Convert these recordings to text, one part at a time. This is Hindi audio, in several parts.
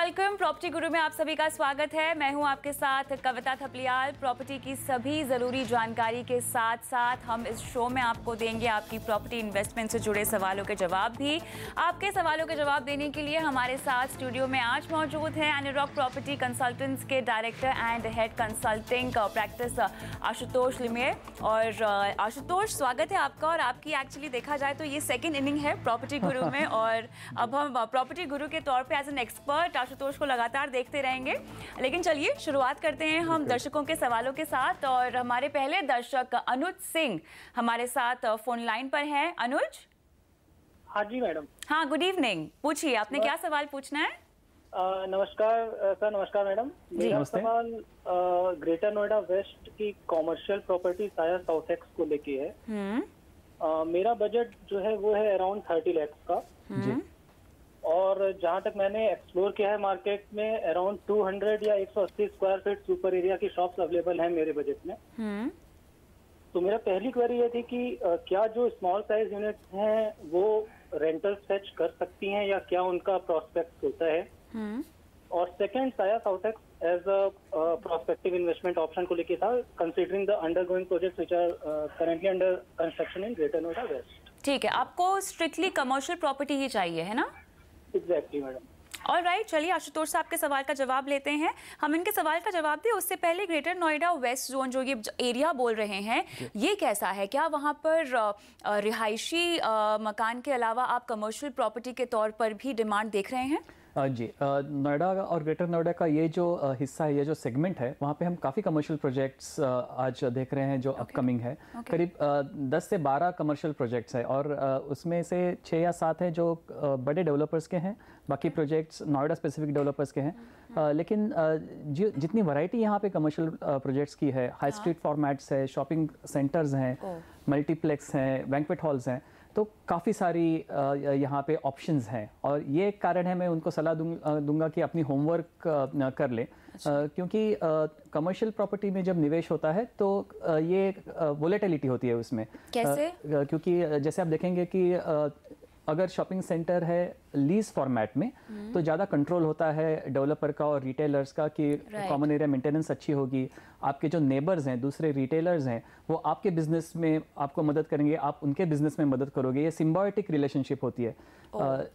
वेलकम। प्रॉपर्टी गुरु में आप सभी का स्वागत है। मैं हूं आपके साथ कविता थपलियाल। प्रॉपर्टी की सभी ज़रूरी जानकारी के साथ साथ हम इस शो में आपको देंगे आपकी प्रॉपर्टी इन्वेस्टमेंट से जुड़े सवालों के जवाब भी। आपके सवालों के जवाब देने के लिए हमारे साथ स्टूडियो में आज मौजूद हैं एनीरॉक प्रॉपर्टी कंसल्टेंट्स के director and head consulting practice Ashutosh Limaye. और आशुतोष, स्वागत है आपका। और आपकी एक्चुअली देखा जाए तो ये सेकेंड इनिंग है प्रॉपर्टी गुरु में, और अब हम प्रॉपर्टी गुरु के तौर पे एज एन एक्सपर्ट आशुतोष को लगातार देखते रहेंगे। लेकिन चलिए शुरुआत करते हैं हम दर्शकों के सवालों के साथ। और हमारे पहले दर्शक अनुज सिंह हमारे साथ फोन लाइन पर हैं। अनुज। हाँ जी मैडम। हाँ, गुड इवनिंग। पूछिए, आपने क्या सवाल पूछना है? नमस्कार सर। नमस्कार मैडम। मेरा सवाल ग्रेटर नोएडा वेस्ट की कॉमर्शियल प्रॉपर्टी साया साउथ एक्स को लेके है। मेरा बजट जो है वो है अराउंड 30 लाख का जी। और जहाँ तक मैंने एक्सप्लोर किया है मार्केट में अराउंड 200 या 180 स्क्वायर फीट सुपर एरिया की शॉप्स अवेलेबल हैं मेरे बजट में। तो मेरा पहली क्वेरी ये थी कि क्या जो स्मॉल साइज यूनिट्स हैं वो रेंटल फेच कर सकती हैं या क्या उनका प्रोस्पेक्ट होता है? और second, Saya South X as a prospective investment option को लेके था, considering the undergoing projects which are currently under construction in Greater Noida West. ठीक है, आपको स्ट्रिक्टली कमर्शियल प्रॉपर्टी ही चाहिए, है ना? Exactly madam. ऑलराइट, चलिए आशुतोष साहब के सवाल का जवाब लेते हैं। हम इनके सवाल का जवाब दें उससे पहले ग्रेटर नोएडा वेस्ट जोन जो ये एरिया बोल रहे हैं, ये कैसा है? क्या वहाँ पर रिहायशी मकान के अलावा आप कमर्शियल प्रॉपर्टी के तौर पर भी डिमांड देख रहे हैं? जी, नोएडा और ग्रेटर नोएडा का ये जो हिस्सा है, ये जो सेगमेंट है, वहाँ पे हम काफ़ी कमर्शियल प्रोजेक्ट्स आज देख रहे हैं जो अपकमिंग है। करीब 10 से 12 कमर्शियल प्रोजेक्ट्स हैं और उसमें से 6 या 7 हैं जो बड़े डेवलपर्स के हैं, बाकी प्रोजेक्ट्स नोएडा स्पेसिफिक डेवलपर्स के हैं। लेकिन जितनी वैरायटी यहाँ पे कमर्शियल प्रोजेक्ट्स की है, हाई स्ट्रीट फॉर्मेट्स है, शॉपिंग सेंटर्स हैं, मल्टीप्लेक्स हैं, बैंक्वेट हॉल्स हैं, तो काफ़ी सारी यहाँ पे ऑप्शंस हैं। और ये एक कारण है, मैं उनको सलाह दूंगा कि अपनी होमवर्क कर लें। क्योंकि कमर्शियल प्रॉपर्टी में जब निवेश होता है तो ये वोलेटिलिटी होती है उसमें। कैसे? क्योंकि जैसे आप देखेंगे कि अगर शॉपिंग सेंटर है लीज फॉर्मेट में तो ज़्यादा कंट्रोल होता है डेवलपर का और रिटेलर्स का कि कॉमन एरिया मेंटेनेंस अच्छी होगी। आपके जो नेबर्स हैं, दूसरे रिटेलर्स हैं, वो आपके बिजनेस में आपको मदद करेंगे, आप उनके बिजनेस में मदद करोगे। ये सिम्बायोटिक रिलेशनशिप होती है।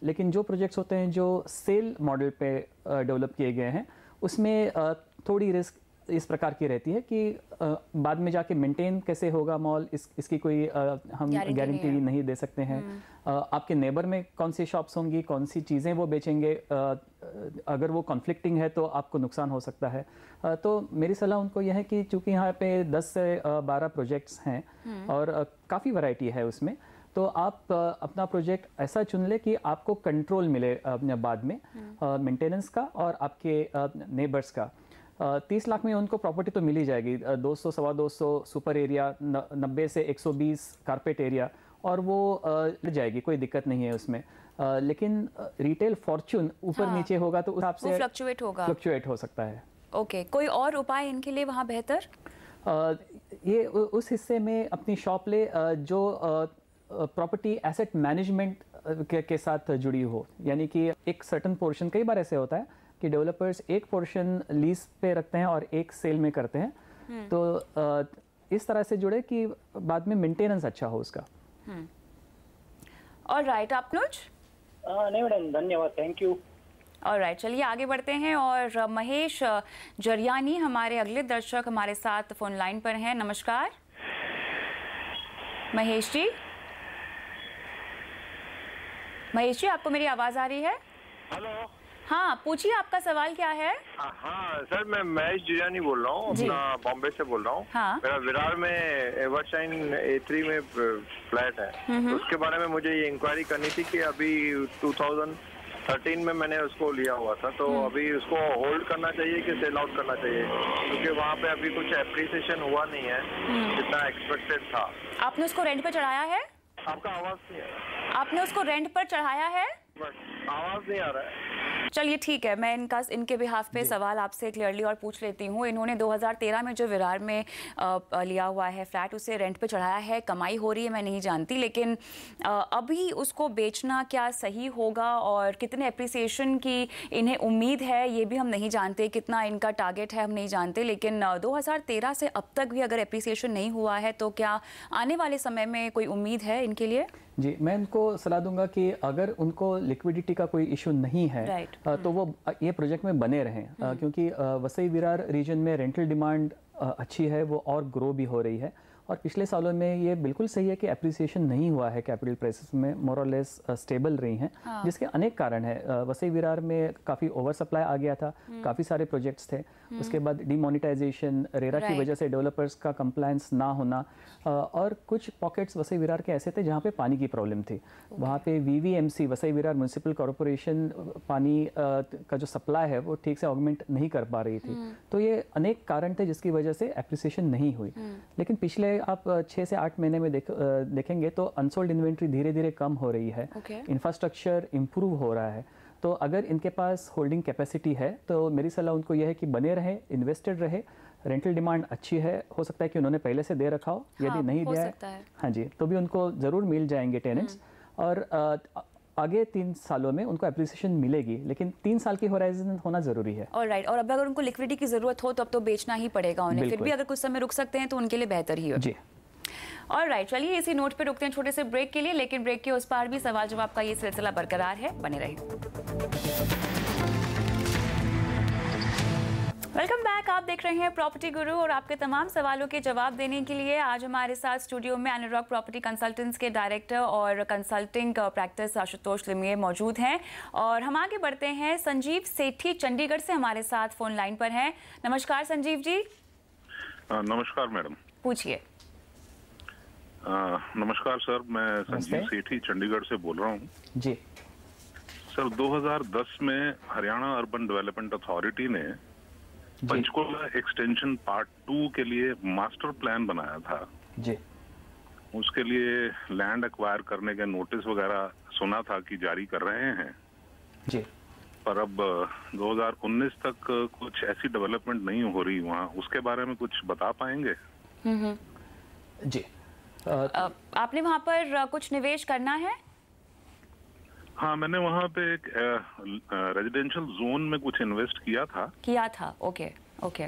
लेकिन जो प्रोजेक्ट्स होते हैं जो सेल मॉडल पे डेवलप किए गए हैं, उसमें थोड़ी रिस्क इस प्रकार की रहती है कि बाद में जाके मेंटेन कैसे होगा मॉल, इसकी कोई हम गारंटी नहीं दे सकते हैं। आपके नेबर में कौन सी शॉप्स होंगी, कौन सी चीज़ें वो बेचेंगे, अगर वो कॉन्फ्लिक्टिंग है तो आपको नुकसान हो सकता है। तो मेरी सलाह उनको यह है कि चूंकि यहाँ पे 10 से 12 प्रोजेक्ट्स हैं और काफ़ी वैरायटी है उसमें, तो आप अपना प्रोजेक्ट ऐसा चुन ले कि आपको कंट्रोल मिले बाद में मेंटेनेंस का और आपके नेबर्स का। 30 लाख में उनको प्रॉपर्टी तो मिल ही जाएगी, 200 सवा 200 सुपर एरिया, 90 से 120 कारपेट एरिया, और वो मिल जाएगी, कोई दिक्कत नहीं है उसमें। लेकिन रिटेल फॉर्च्यून ऊपर नीचे होगा तो उस हिसाब से फ्लक्चुएट हो सकता है। ओके, कोई और उपाय इनके लिए वहाँ बेहतर? ये उस हिस्से में अपनी शॉप ले जो प्रॉपर्टी एसेट मैनेजमेंट के साथ जुड़ी हो। यानी कि एक सर्टन पोर्शन, कई बार ऐसे होता है कि डेवलपर्स एक पोर्शन लीज पे रखते हैं और एक सेल में करते हैं, तो इस तरह से जुड़े कि बाद में मेंटेनेंस अच्छा हो उसका। ऑलराइट, आपनुज? नहीं मैडम, धन्यवाद, थैंक यू। ऑलराइट, चलिए आगे बढ़ते हैं। और महेश जरियानी हमारे अगले दर्शक हमारे साथ फोन लाइन पर हैं। नमस्कार महेश जी। महेश जी, आपको मेरी आवाज आ रही है? हेलो। हाँ, पूछिए, आपका सवाल क्या है? हाँ सर, मैं महेश जिरानी बोल रहा हूँ, अपना बॉम्बे से बोल रहा हूँ। हाँ। मेरा विरार में एवरशाइन A3 में फ्लैट है, तो उसके बारे में मुझे ये इंक्वायरी करनी थी कि अभी 2013 में मैंने उसको लिया हुआ था, तो अभी उसको होल्ड करना चाहिए कि सेल आउट करना चाहिए? क्योंकि वहाँ पे अभी कुछ एप्रिसिएशन हुआ नहीं है जितना एक्सपेक्टेड था। आपने उसको रेंट पर चढ़ाया है? आपका आवाज नहीं आ रहा। आपने उसको रेंट पर चढ़ाया है? बस आवाज नहीं आ रहा है। चलिए ठीक है, मैं इनके बिहाफ पे सवाल आपसे क्लियरली और पूछ लेती हूँ। इन्होंने 2013 में जो विरार में लिया हुआ है फ्लैट, उसे रेंट पे चढ़ाया है, कमाई हो रही है मैं नहीं जानती, लेकिन अभी उसको बेचना क्या सही होगा और कितने एप्रिसिएशन की इन्हें उम्मीद है ये भी हम नहीं जानते, कितना इनका टारगेट है हम नहीं जानते, लेकिन 2013 से अब तक भी अगर एप्रिसिएशन नहीं हुआ है तो क्या आने वाले समय में कोई उम्मीद है इनके लिए? जी, मैं इनको सलाह दूंगा कि अगर उनको लिक्विडिटी का कोई इशू नहीं है तो वो ये प्रोजेक्ट में बने रहें, क्योंकि वसई विरार रीजन में रेंटल डिमांड अच्छी है, वो और ग्रो भी हो रही है। और पिछले सालों में ये बिल्कुल सही है कि एप्रिसिएशन नहीं हुआ है, कैपिटल प्राइसेस में मोर और लेस स्टेबल रही हैं, जिसके अनेक कारण है। वसई विरार में काफ़ी ओवर सप्लाई आ गया था, काफ़ी सारे प्रोजेक्ट्स थे, उसके बाद डिमोनेटाइजेशन, रेरा की वजह से डेवलपर्स का कंप्लायंस ना होना, और कुछ पॉकेट्स वसई विरार के ऐसे थे जहाँ पे पानी की प्रॉब्लम थी। वहाँ पे VVMC Vasai Virar municipal corporation पानी का जो सप्लाई है वो ठीक से ऑगमेंट नहीं कर पा रही थी। तो ये अनेक कारण थे जिसकी वजह से एप्रिसिएशन नहीं हुई। लेकिन पिछले आप 6 से 8 महीने में देखेंगे तो अनसोल्ड इन्वेंट्री धीरे धीरे कम हो रही है, इंफ्रास्ट्रक्चर इम्प्रूव हो रहा है। तो अगर इनके पास होल्डिंग कैपेसिटी है तो मेरी सलाह उनको यह है कि बने रहे, इन्वेस्टेड रहे। रेंटल डिमांड अच्छी है, हो सकता है कि उन्होंने पहले से दे रखा हो, यदि नहीं दिया है हाँ जी तो भी उनको ज़रूर मिल जाएंगे टेनेंट्स। और आगे 3 सालों में उनको एप्रिसिएशन मिलेगी, लेकिन 3 साल की होराइजन होना जरूरी है। ऑलराइट, और अब अगर उनको लिक्विडिटी की जरूरत हो तो अब तो बेचना ही पड़ेगा उन्हें, फिर भी अगर कुछ समय रुक सकते हैं तो उनके लिए बेहतर ही हो। जी ऑलराइट, चलिए इसी नोट पे रुकते हैं छोटे से ब्रेक के लिए, लेकिन ब्रेक के उस पार भी सवाल जवाब का ये सिलसिला बरकरार है, बने रहिए। वेलकम बैक, आप देख रहे हैं प्रॉपर्टी गुरु और आपके तमाम सवालों के जवाब देने के लिए आज हमारे साथ स्टूडियो में अनुराग प्रॉपर्टी कंसल्टेंट्स के डायरेक्टर और कंसल्टिंग प्रैक्टिस आशुतोष लिमिये मौजूद हैं। और हम आगे बढ़ते हैं, संजीव सेठी चंडीगढ़ से हमारे साथ फोन लाइन पर हैं। नमस्कार संजीव जी। नमस्कार मैडम। पूछिए। नमस्कार सर, मैं संजीव सेठी चंडीगढ़ से बोल रहा हूँ। जी सर, 2010 में हरियाणा अर्बन डेवलपमेंट अथॉरिटी ने पंचकुला एक्सटेंशन पार्ट 2 के लिए मास्टर प्लान बनाया था। जी, उसके लिए लैंड एक्वायर करने के नोटिस वगैरह सुना था कि जारी कर रहे हैं। जी, पर अब 2019 तक कुछ ऐसी डेवलपमेंट नहीं हो रही वहाँ, उसके बारे में कुछ बता पाएंगे? जी, आपने वहाँ पर कुछ निवेश करना है? हाँ, मैंने वहाँ पे एक रेजिडेंशियल जोन में कुछ इन्वेस्ट किया था। ओके ओके,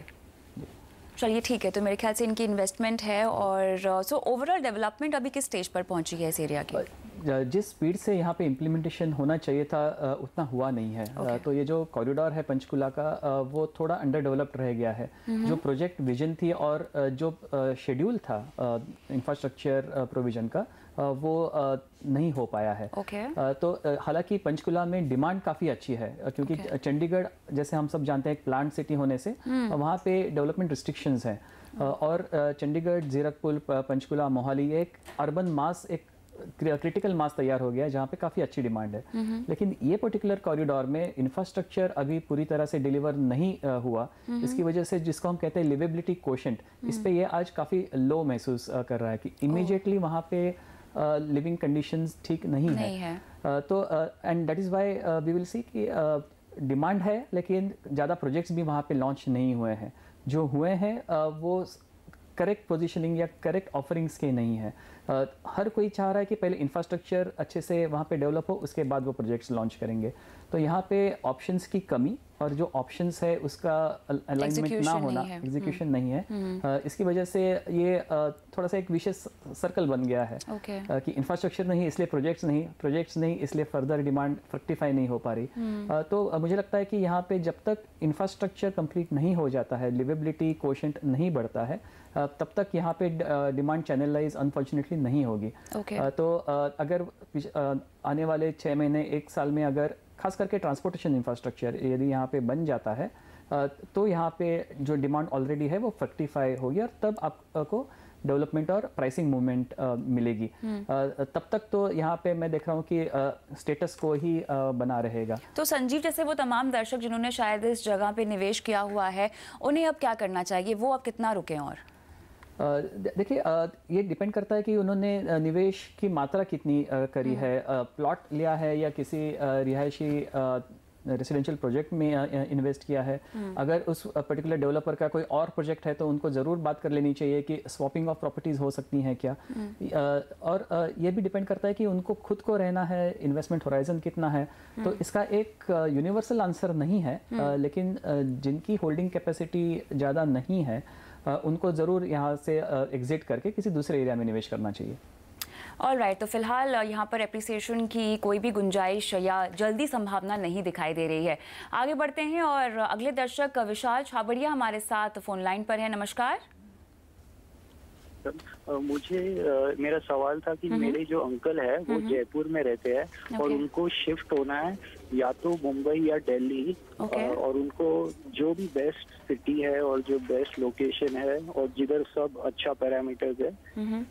चलिए ठीक है। तो मेरे ख्याल से इनकी इन्वेस्टमेंट है। और सो ओवरऑल डेवलपमेंट अभी किस स्टेज पर पहुंची है इस एरिया की? जिस स्पीड से यहाँ पे इम्प्लीमेंटेशन होना चाहिए था उतना हुआ नहीं है। तो ये जो कॉरिडोर है पंचकुला का वो थोड़ा अंडर डेवलप्ड रह गया है। जो प्रोजेक्ट विजन थी और जो शेड्यूल था इंफ्रास्ट्रक्चर प्रोविजन का वो नहीं हो पाया है। तो हालांकि पंचकुला में डिमांड काफ़ी अच्छी है, क्योंकि चंडीगढ़ जैसे हम सब जानते हैं एक प्लांट सिटी होने से वहाँ पे डेवलपमेंट रिस्ट्रिक्शंस हैं। और चंडीगढ़, जीरकपुर, पंचकुला, मोहाली एक अर्बन मास, एक क्रिटिकल मास तैयार हो गया है जहाँ पे काफ़ी अच्छी डिमांड है। लेकिन ये पर्टिकुलर कॉरिडोर में इंफ्रास्ट्रक्चर अभी पूरी तरह से डिलीवर नहीं हुआ। इसकी वजह से जिसको हम कहते हैं लिवेबिलिटी कोशेंट, इस पे ये आज काफ़ी लो महसूस कर रहा है कि इमीडिएटली वहाँ पे लिविंग कंडीशंस ठीक नहीं है। तो and that is why we will see कि डिमांड है, लेकिन ज़्यादा प्रोजेक्ट्स भी वहाँ पे लॉन्च नहीं हुए हैं। जो हुए हैं वो करेक्ट पोजीशनिंग या करेक्ट ऑफरिंग्स के नहीं है। हर कोई चाह रहा है कि पहले इंफ्रास्ट्रक्चर अच्छे से वहाँ पे डेवलप हो, उसके बाद वो प्रोजेक्ट्स लॉन्च करेंगे। तो यहाँ पे ऑप्शंस की कमी और जो ऑप्शंस है उसका अलाइनमेंट ना होना, एग्जीक्यूशन नहीं है। इसकी वजह से ये थोड़ा सा एक विशेष सर्कल बन गया है कि इंफ्रास्ट्रक्चर नहीं इसलिए प्रोजेक्ट्स नहीं इसलिए फर्दर डिमांड फ्रक्टिफाई नहीं हो पा रही। तो मुझे लगता है कि यहाँ पे जब तक इंफ्रास्ट्रक्चर कंप्लीट नहीं हो जाता है, लिवेबिलिटी कोशेंट नहीं बढ़ता है, तब तक यहाँ पे डिमांड चैनलाइज अनफॉर्चुनेटली नहीं होगी। तो अगर आने वाले 6 महीने 1 साल में अगर खास करके ट्रांसपोर्टेशन इंफ्रास्ट्रक्चर यदि यहाँ पे बन जाता है तो यहाँ पे जो डिमांड ऑलरेडी है वो फ्रक्टिफाई होगी और तब आपको डेवलपमेंट और प्राइसिंग मूवमेंट मिलेगी। तब तक तो यहाँ पे मैं देख रहा हूँ कि स्टेटस को ही बना रहेगा। तो संजीव, जैसे वो तमाम दर्शक जिन्होंने शायद इस जगह पे निवेश किया हुआ है, उन्हें अब क्या करना चाहिए? वो अब कितना रुकें? और देखिए, ये डिपेंड करता है कि उन्होंने निवेश की मात्रा कितनी करी है। प्लॉट लिया है या किसी रिहायशी रेसिडेंशियल प्रोजेक्ट में इन्वेस्ट किया है, अगर उस पर्टिकुलर डेवलपर का कोई और प्रोजेक्ट है तो उनको ज़रूर बात कर लेनी चाहिए कि स्वैपिंग ऑफ प्रॉपर्टीज़ हो सकती हैं क्या। और ये भी डिपेंड करता है कि उनको खुद को रहना है, इन्वेस्टमेंट होराइजन कितना है। तो इसका एक यूनिवर्सल आंसर नहीं है, लेकिन जिनकी होल्डिंग कैपेसिटी ज़्यादा नहीं है उनको ज़रूर यहाँ से एग्जिट करके किसी दूसरे एरिया में निवेश करना चाहिए। ऑल राइट, तो फिलहाल यहाँ पर एप्रिसिएशन की कोई भी गुंजाइश या जल्दी संभावना नहीं दिखाई दे रही है। आगे बढ़ते हैं और अगले दर्शक विशाल छाबड़िया हमारे साथ फोन लाइन पर है। नमस्कार। मुझे मेरा सवाल था कि मेरे जो अंकल है वो जयपुर में रहते हैं और उनको शिफ्ट होना है या तो मुंबई या दिल्ली, और उनको जो भी बेस्ट सिटी है और जो बेस्ट लोकेशन है और जिधर सब अच्छा पैरामीटर्स है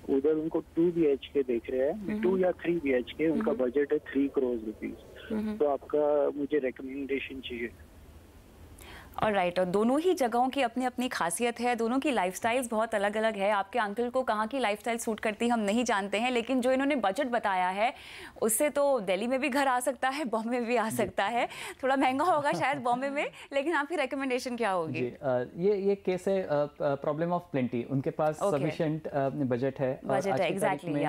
उधर उनको 2 BHK देख रहे हैं, 2 या 3 BHK। उनका बजट है 3 करोड़ रुपीज। तो आपका मुझे रिकमेंडेशन चाहिए। और राइट, और दोनों ही जगहों की अपनी अपनी खासियत है, दोनों की लाइफस्टाइल्स बहुत अलग अलग है। आपके अंकल को कहाँ की लाइफस्टाइल सूट करती हम नहीं जानते हैं, लेकिन जो इन्होंने बजट बताया है उससे तो दिल्ली में भी घर आ सकता है, बॉम्बे में भी आ सकता है। थोड़ा महंगा होगा शायद बॉम्बे में, लेकिन आपकी रिकमेंडेशन क्या होगी? ये केस है प्रॉब्लम ऑफ प्लेंटी। उनके पास सफिशिएंट बजट है। एग्जैक्टली।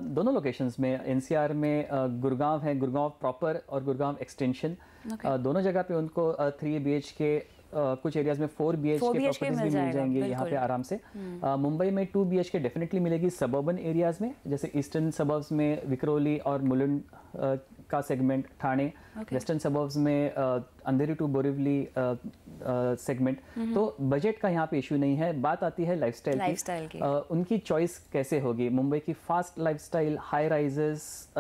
दोनों लोकेशंस में NCR में गुड़गांव है, गुड़गांव प्रॉपर और गुड़गांव एक्सटेंशन, दोनों जगह पे उनको 3 BHK, कुछ एरियाज में 4 BHK प्रॉपर्टीज भी मिल जाएंगे यहाँ पे आराम से। मुंबई में 2 BHK डेफिनेटली मिलेगी सबर्बन एरियाज में, जैसे ईस्टर्न सबर्ब्स में विक्रोली और मुलुंड का सेगमेंट, ठाणे, वेस्टर्न सबर्ब्स में अंधेरी टू बोरिवली सेगमेंट। तो बजट का यहाँ पे इशू नहीं है, बात आती है लाइफस्टाइल की। उनकी चॉइस कैसे होगी? मुंबई की फास्ट लाइफस्टाइल, हाई राइजेस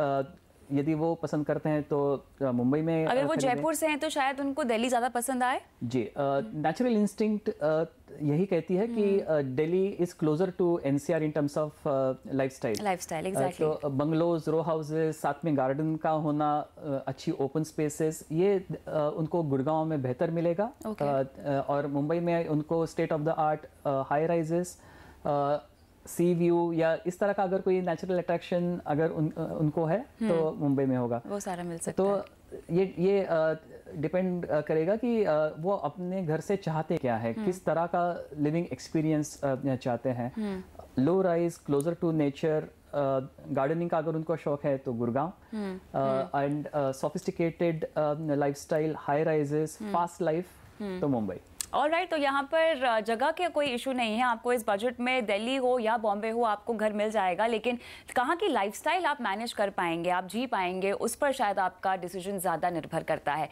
यदि वो पसंद करते हैं तो मुंबई में, अगर वो जयपुर से हैं तो शायद उनको दिल्ली ज़्यादा पसंद आए। जी, नेचुरल इंस्टिंक्ट यही कहती है कि Delhi is closer to NCR in terms of lifestyle. Exactly. तो बंगलोज, रो हाउसेस, साथ में गार्डन का होना, अच्छी ओपन स्पेसेस, ये उनको गुड़गांव में बेहतर मिलेगा। और मुंबई में उनको state of the art high rises, C view या इस तरह का अगर कोई नेचुरल अट्रैक्शन अगर उनको है तो मुंबई में होगा, वो सारा मिल सकता है। तो ये डिपेंड करेगा कि वो अपने घर से चाहते क्या है, किस तरह का लिविंग एक्सपीरियंस चाहते हैं। Low rise, closer to nature, gardening का अगर उनको शौक है तो Gurgaon, and sophisticated lifestyle, high rises, fast life तो मुंबई। ऑल राइट, तो यहाँ पर जगह का कोई इशू नहीं है। आपको इस बजट में दिल्ली हो या बॉम्बे हो आपको घर मिल जाएगा, लेकिन कहाँ की लाइफस्टाइल आप मैनेज कर पाएंगे, आप जी पाएंगे, उस पर शायद आपका डिसीजन ज़्यादा निर्भर करता है।